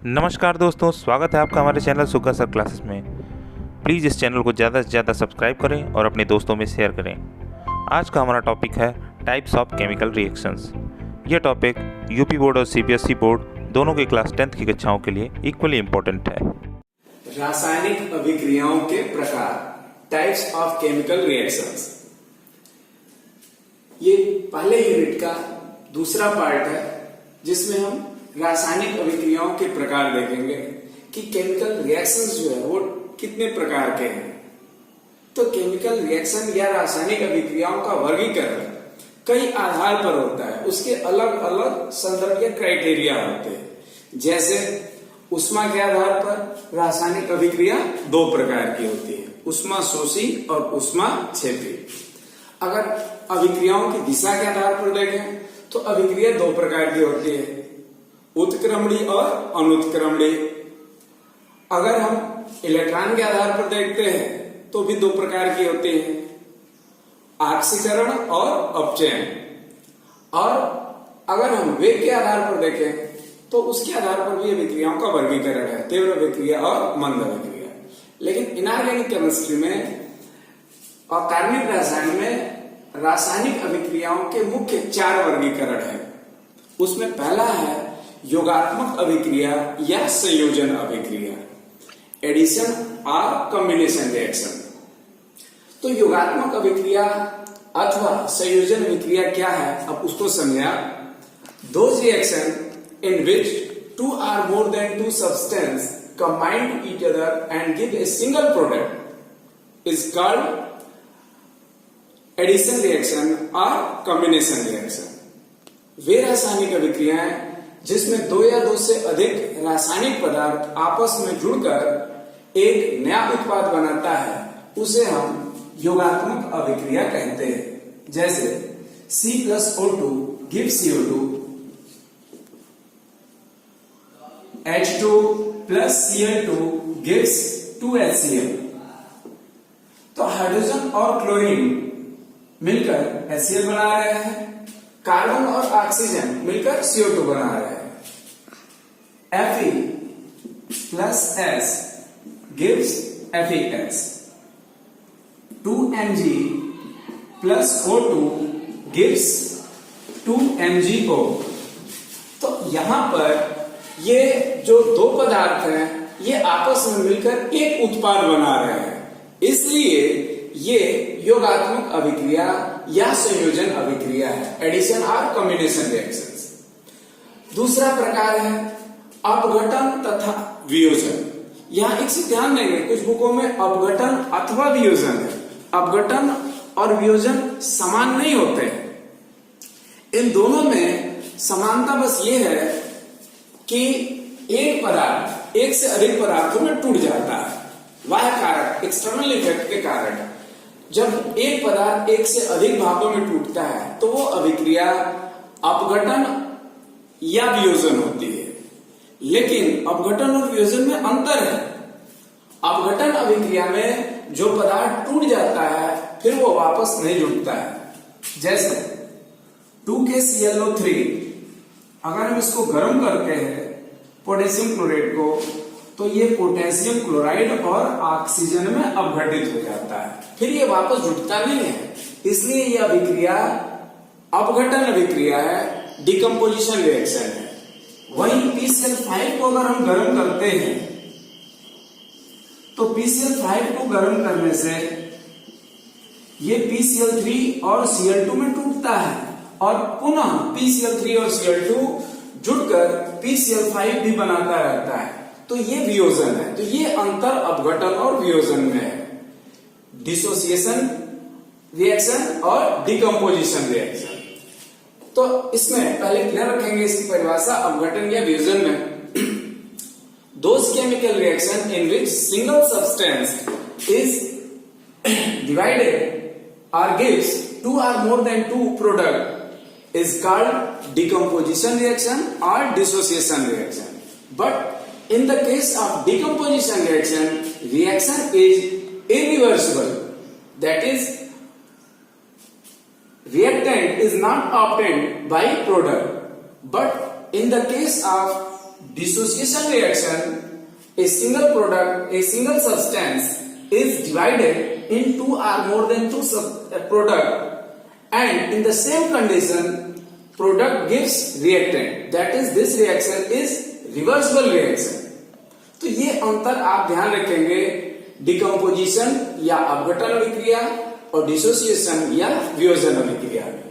नमस्कार दोस्तों, स्वागत है आपका हमारे चैनल सुगा सर क्लासेस में। प्लीज़ इस चैनल को ज़्यादा से ज़्यादा सब्सक्राइब करें और अपने दोस्तों में शेयर करें। आज का हमारा टॉपिक है टाइप्स ऑफ केमिकल रिएक्शंस। यह टॉपिक यूपी बोर्ड और सीबीएसई बोर्ड दोनों के क्लास 10th की कक्षाओं के लिए इक्वली इम्पोर्टेंट है। रासायनिक अभिक्रियाओं के प्रकार, टाइप्स ऑफ केमिकल रिएक्शंस। ये पहले यूनिट का दूसरा पार्ट है जिसमें हम रासायनिक अभिक्रियाओं के प्रकार देखेंगे कि केमिकल रिएक्शंस जो है वो कितने प्रकार के हैं। तो केमिकल रिएक्शन या रासायनिक अभिक्रियाओं का वर्गीकरण कई आधार पर होता है, उसके अलग अलग संदर्भ या क्राइटेरिया होते हैं। जैसे ऊष्मा के आधार पर रासायनिक अभिक्रिया दो प्रकार की होती है, ऊष्मा शोषी और ऊष्मा क्षेपी। अगर अभिक्रियाओं की दिशा के आधार पर देखें तो अभिक्रिया दो प्रकार की होती है, उत्क्रमणीय और अनुत्क्रमणीय। अगर हम इलेक्ट्रॉन के आधार पर देखते हैं तो भी दो प्रकार की होती है, ऑक्सीकरण और अपचयन। और अगर हम वेग के आधार पर देखें तो उसके आधार पर भी अभिक्रियाओं का वर्गीकरण है, तीव्र अभिक्रिया और मंद अभिक्रिया। लेकिन इनऑर्गेनिक केमिस्ट्री में और कार्बनिक रसायन में रासायनिक अभिक्रियाओं के मुख्य चार वर्गीकरण है। उसमें पहला है योगात्मक अभिक्रिया या संयोजन अभिक्रिया, एडिशन और कॉम्बिनेशन रिएक्शन। तो योगात्मक अभिक्रिया अथवा संयोजन अभिक्रिया क्या है, अब उसको समझा। Those reaction in which two or more than two substance combine each other and give a single product is called addition reaction or combination reaction। वे रासायनिक अभिक्रियाएं जिसमें दो या दो से अधिक रासायनिक पदार्थ आपस में जुड़कर एक नया उत्पाद बनाता है, उसे हम योगात्मक अभिक्रिया कहते हैं। जैसे C+O2 gives CO2, H2 plus Cl2 gives 2HCl। तो हाइड्रोजन और क्लोरीन मिलकर HCl बना रहे हैं, कार्बन और ऑक्सीजन मिलकर CO2 बना रहे हैं। Fe plus S gives FeS, 2Mg plus O2 gives 2MgO। तो यहां पर ये जो दो पदार्थ हैं ये आपस में मिलकर एक उत्पाद बना रहे हैं, इसलिए ये योगात्मक अभिक्रिया या संयोजन अभिक्रिया है, एडिशन और कॉम्बिनेशन रिएक्शंस। दूसरा प्रकार है अपघटन तथा वियोजन। यहां एक से ध्यान देंगे, कुछ बुकों में अपघटन अथवा वियोजन है। अपघटन और वियोजन समान नहीं होते हैं। इन दोनों में समानता बस ये है कि एक पदार्थ एक से अधिक पदार्थों में टूट जाता है। बाह्य कारक, एक्सटर्नल इफेक्ट के कारण जब एक पदार्थ एक से अधिक भागों में टूटता है तो वो अभिक्रिया अपघटन या वियोजन होती है। लेकिन अपघटन और वियोजन में अंतर है। अपघटन अभिक्रिया में जो पदार्थ टूट जाता है फिर वो वापस नहीं जुड़ता है। जैसे 2KClO3, अगर हम इसको गर्म करते हैं पोटेशियम क्लोराइड को, तो ये पोटेशियम क्लोराइड और ऑक्सीजन में अपघटित हो जाता है, फिर ये वापस जुड़ता नहीं है। इसलिए यह अभिक्रिया अपघटन अभिक्रिया है, डिकम्पोजिशन रिएक्शन है। वहीं PCl5 को अगर हम गर्म करते हैं तो PCl5 को गर्म करने से ये PCl3 और Cl2 में टूटता है और पुनः PCl3 और Cl2 जुड़कर PCl5 भी बनाता रहता है। तो ये वियोजन है। तो ये अंतर अपघटन और वियोजन में है, डिसोसिएशन रिएक्शन और डिकम्पोजिशन रिएक्शन। तो इसमें पहले ध्यान रखेंगे इसकी परिभाषा अपघटन या वियोजन में। Those chemical reaction in which single substance is divided or gives two or more than two product is called decomposition reaction or dissociation reaction। But in the case of decomposition reaction, reaction is irreversible, that is reactant is not obtained by product, but in the case of dissociation reaction, a single product, a single substance is divided in two or more than two product, and in the same condition product gives reactant, that is this reaction is reversible reaction. तो ये अंतर आप ध्यान रखेंगे decomposition या अपघटन अभिक्रिया और डिसोसिएशन या वियोजन अभिक्रिया में,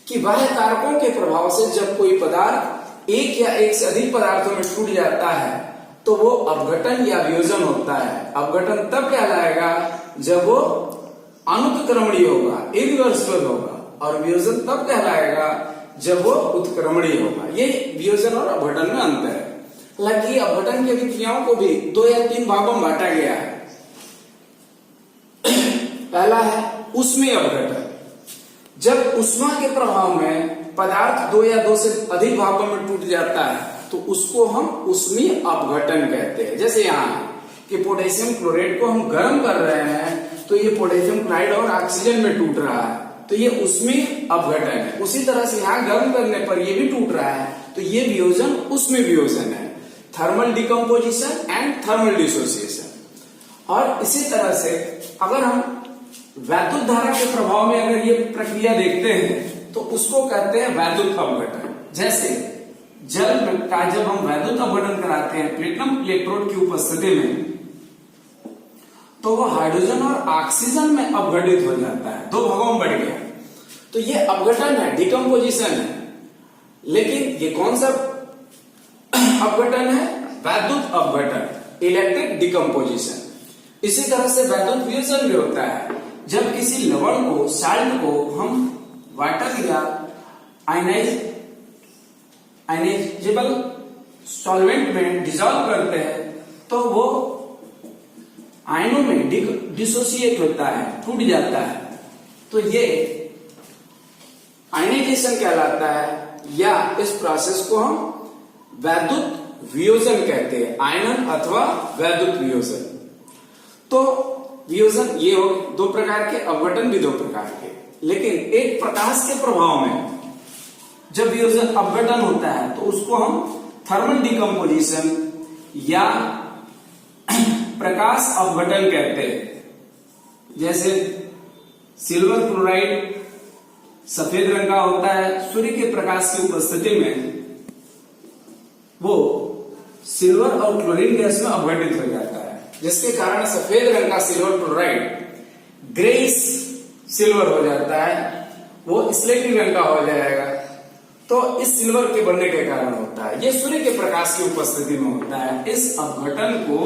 कि बाह्य कारकों के प्रभाव से जब कोई पदार्थ एक या एक से अधिक पदार्थों में टूट जाता है तो वो अपघटन या वियोजन होता है। अपघटन तब कहलाएगा जब वो अनुत्क्रमणीय होगा, इरिवर्सिबल होगा, और वियोजन तब कहलाएगा जब वो उत्क्रमणीय होगा। ये वियोजन और अपघटन में अंतर है। हालांकि अपघटन की अभिक्रियाओं को भी 2 या 3 भागों में बांटा गया है। पहला है ऊष्मीय अपघटन। जब ऊष्मा के प्रभाव में पदार्थ 2 या 2 से अधिक भागों में टूट जाता है तो उसको हम ऊष्मीय अपघटन कहते हैं। जैसे यहाँ है कि पोटेशियम क्लोराइड को हम गर्म कर रहे हैं तो ये पोटेशियम क्लोराइड और ऑक्सीजन में टूट रहा है, तो ये ऊष्मीय अपघटन है। उसी तरह से यहाँ गर्म करने पर ये भी टूट रहा है, तो ये वियोजन ऊष्मीय वियोजन है, thermal decomposition and thermal dissociation. और इसी तरह से अगर हम वैद्युत धारा के प्रभाव में अगर ये प्रक्रिया देखते हैं तो उसको कहते हैं वैद्युत अपघटन। जैसे जल का जब हम वैद्युत अपघटन कराते हैं प्लेटिनम इलेक्ट्रोड की उपस्थिति में तो वो हाइड्रोजन और ऑक्सीजन में अपघटित हो जाता है, 2 भागों में बढ़ गया। तो ये अपघटन है, डिकम्पोजिशन है। लेकिन ये कौन सा अपघटन है? वैद्युत अपघटन, इलेक्ट्रिक डिकम्पोजिशन। इसी तरह से वैद्युत वियोजन भी होता है। जब किसी लवण को, साल्ट को हम वाटर या आयनाइजेबल सॉल्वेंट में डिसॉल्व करते हैं तो वो आयनों में डिसोसिएट होता है, टूट जाता है, तो ये आयनाइजेशन कहलाता है, या इस प्रोसेस को हम वैद्युत वियोजन कहते हैं, आयनन अथवा वैद्युत वियोजन। तो वियोजन ये हो 2 प्रकार के, अपघटन भी 2 प्रकार के। लेकिन एक प्रकाश के प्रभाव में जब वियोजन अपघटन होता है तो उसको हम थर्मल डिकम्पोजिशन या प्रकाश अपघटन कहते हैं। जैसे सिल्वर क्लोराइड सफेद रंग का होता है, सूर्य के प्रकाश की उपस्थिति में वो सिल्वर और क्लोरीन गैस में अपघटित हो जाता है, जिसके कारण सफेद रंग का सिल्वर क्लोराइड ग्रेइश सिल्वर हो जाता है, वो स्लेटी रंग का हो जाएगा। तो इस सिल्वर के बनने के कारण होता है, ये सूर्य के प्रकाश की उपस्थिति में होता है। इस अपघटन को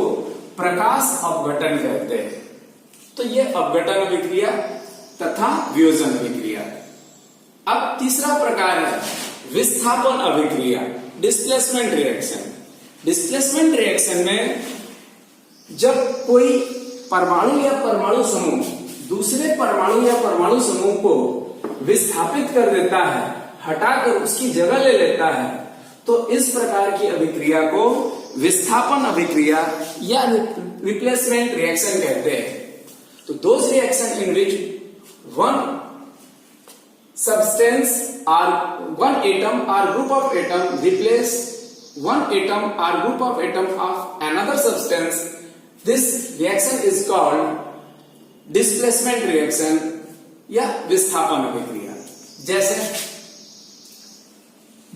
प्रकाश अपघटन कहते हैं। तो ये अपघटन अभिक्रिया तथा वियोजन अभिक्रिया। अब तीसरा प्रकार है विस्थापन अभिक्रिया, डिस्प्लेसमेंट रिएक्शन। डिस्प्लेसमेंट रिएक्शन में जब कोई परमाणु या परमाणु समूह दूसरे परमाणु या परमाणु समूह को विस्थापित कर देता है, हटाकर उसकी जगह ले लेता है, तो इस प्रकार की अभिक्रिया को विस्थापन अभिक्रिया या रिप्लेसमेंट रिएक्शन कहते हैं। तो those reaction in which one substance or one atom or group of atom replace one atom or group of atom of another substance, this reaction is called displacement reaction या विस्थापन अभिक्रिया। जैसे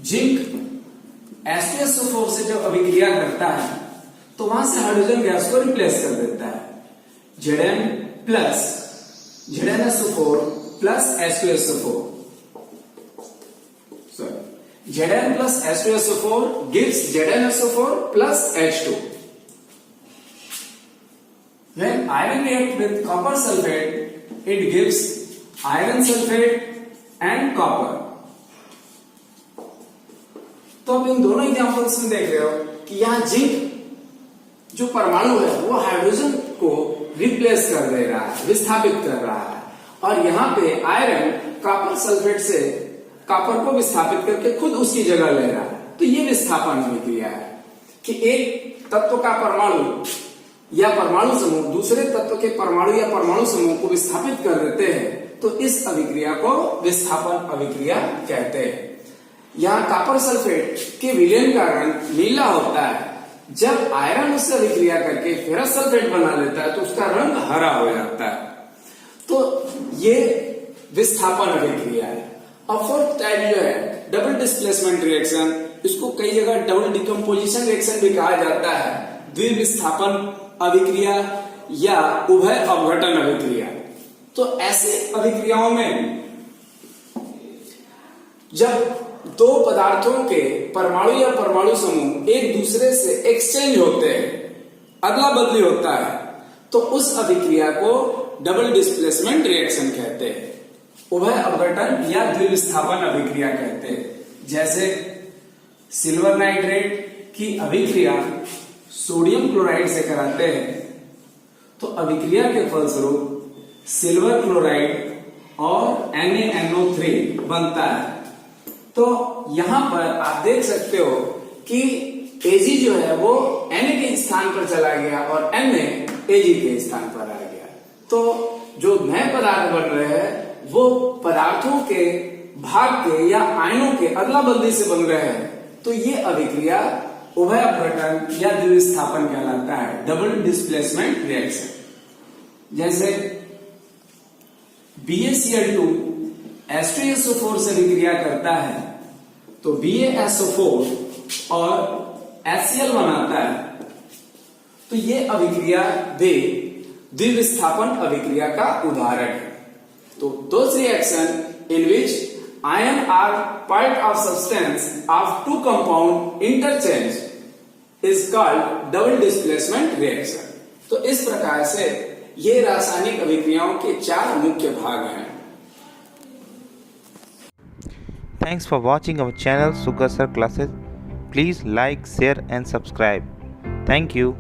zinc H2SO4 से जब अभिक्रिया करता है तो वहां से हाइड्रोजन गैस को रिप्लेस कर देता है, Zn plus ZnSO4 plus H2SO4। Zn plus H2SO4 gives ZnSO4 plus H2. When iron reacts with copper sulfate, it gives iron sulfate and copper. तो अब इन दोनों एग्जांपल्स में देख रहे हो कि यहाँ जिंक जो परमाणु है वो हाइड्रोजन को रिप्लेस कर दे रहा है, विस्थापित कर रहा है, और यहाँ पे आयरन कॉपर सल्फेट से कॉपर को विस्थापित करके खुद उसकी जगह ले रहा है। तो ये विस्थापन अभिक्रिया है कि एक तत्व का परमाणु या परमाणु समूह दूसरे तत्व के परमाणु या परमाणु समूह को विस्थापित कर देते हैं, तो इस अभिक्रिया को विस्थापन अभिक्रिया कहते हैं। यहाँ कॉपर सल्फेट के विलयन का रंग नीला होता है। जब आयरन उससे अभिक्रिया करके फेरस सल्फेट बना लेता है तो उसका रंग हरा हो जाता है। तो ये विस्थापन अभिक्रिया है। अब फोर्थ टाइप जो है डबल डिस्प्लेसमेंट रिएक्शन, इसको कई जगह डबल डिकम्पोजिशन रिएक्शन भी कहा जाता है, द्विविस्थापन अभिक्रिया या उभय अपघटन अभिक्रिया। तो ऐसे अभिक्रियाओं में जब दो पदार्थों के परमाणु या परमाणु समूह एक दूसरे से एक्सचेंज होते हैं, अदला बदली होता है, तो उस अभिक्रिया को डबल डिस्प्लेसमेंट रिएक्शन कहते हैं, उभय अपघटन या द्विविस्थापन अभिक्रिया कहते हैं। जैसे सिल्वर नाइट्रेट की अभिक्रिया सोडियम क्लोराइड से कराते हैं तो अभिक्रिया के फलस्वरूप सिल्वर क्लोराइड और NaNO3 बनता है। तो यहां पर आप देख सकते हो कि Ag जो है वो Na के स्थान पर चला गया और Na Ag के स्थान पर आ गया। तो जो नए पदार्थ बन रहे हैं वो पदार्थों के भाग के या आयनों के अदला बदली से बन रहे हैं। तो ये अभिक्रिया उभय अपघटन या द्विविस्थापन कहलाता है, डबल डिस्प्लेसमेंट रिएक्शन। जैसे BaCl2 H2SO4 से अभिक्रिया करता है तो BaSO4 और HCl बनाता है। तो ये अभिक्रिया द्विविस्थापन अभिक्रिया का उदाहरण है। तो those reaction in which ion are part of substance of two compound interchange is called double displacement reaction। तो इस प्रकार से ये रासायनिक अभिक्रियाओं के 4 मुख्य भाग हैं। Thanks for watching our channel Sugar Sir Classes. Please like, share and subscribe. Thank you.